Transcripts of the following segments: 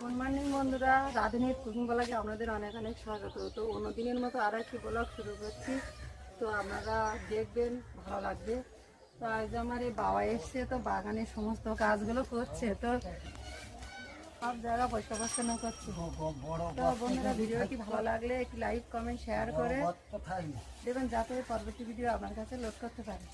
Good morning বন্ধুরা, রাঁধুনির cooking ব্লগে আপনাদের অনেক অনেক স্বাগত। তো অন্যদিনের মতো আর একটি ব্লগ শুরু করছি, তো আপনারা দেখবেন, ভালো লাগবে। তো আজ আমার এই বাবা এসছে, তো বাগানের সমস্ত কাজগুলো করছে, তো সব জায়গা পরিষ্কার পরিচ্ছন্ন করছে। তো বন্ধুরা, ভিডিওটি ভালো লাগলে একটি লাইক কমেন্ট শেয়ার করে দেবেন, যাতে পরবর্তী ভিডিও আপনার কাছে লোড করতে পারে।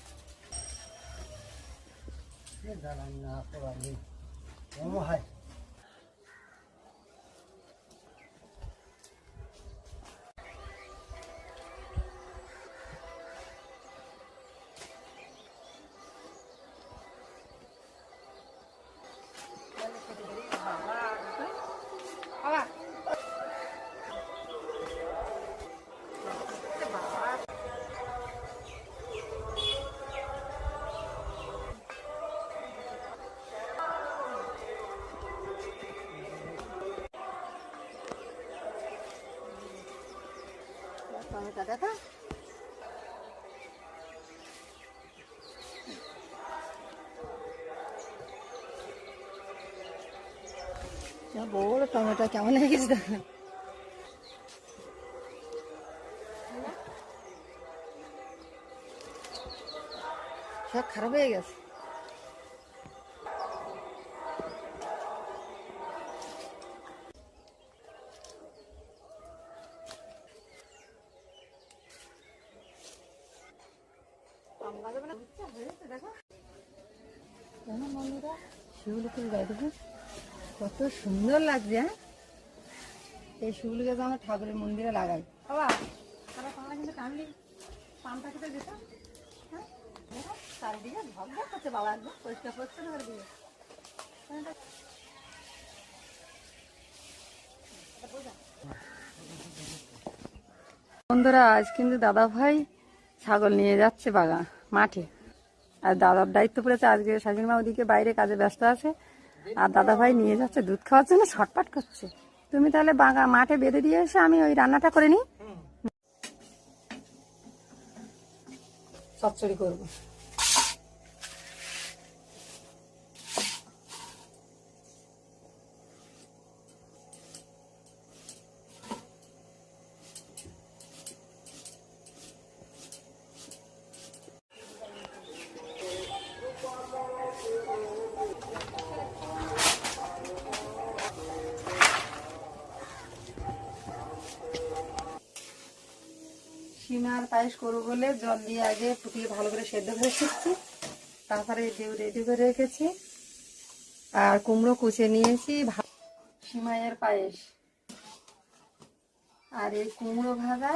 টমেটো দেখা বড় টমেটো কেমন হয়ে গেছে, সব খারাপ হয়ে গেছে। শিউলি ফুল গাছ দেখুন কত সুন্দর লাগছে। হ্যাঁ, এই শিউলি গাছ আমরা ঠাকুরের মন্দিরে লাগাই। বাবা কিন্তু টানলি পানটা খেতে যেত। হ্যাঁ, চারিদিকে ভগবান করছে, বাবা একদম পরিষ্কার করছে না দিকে। বন্ধুরা, আজ কিন্তু দাদা ভাই ছাগল নিয়ে যাচ্ছে মাঠে, আর দাদার দায়িত্ব পড়েছে। আজকে শাশুড়ি মা ওদিকে বাইরে কাজে ব্যস্ত আছে, আর দাদা ভাই নিয়ে যাচ্ছে দুধ খাওয়ার জন্য, শর্টপাট করছে। তুমি তাহলে মাঠে বেঁধে দিয়ে এসে আমি ওই রান্নাটা করে নিই, চচ্চড়ি করবো। সিমার পায়েস করবো বলে জল দিয়ে আগে ফুটিয়ে ভালো করে সেদ্ধ করে রেখেছি, তারপরে ডিউ রেডি করে রেখেছি, আর কুমড়ো কুচে নিয়েছি। সিমাইয়ের পায়েস আর এই কুমড়ো ভাজা,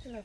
চলো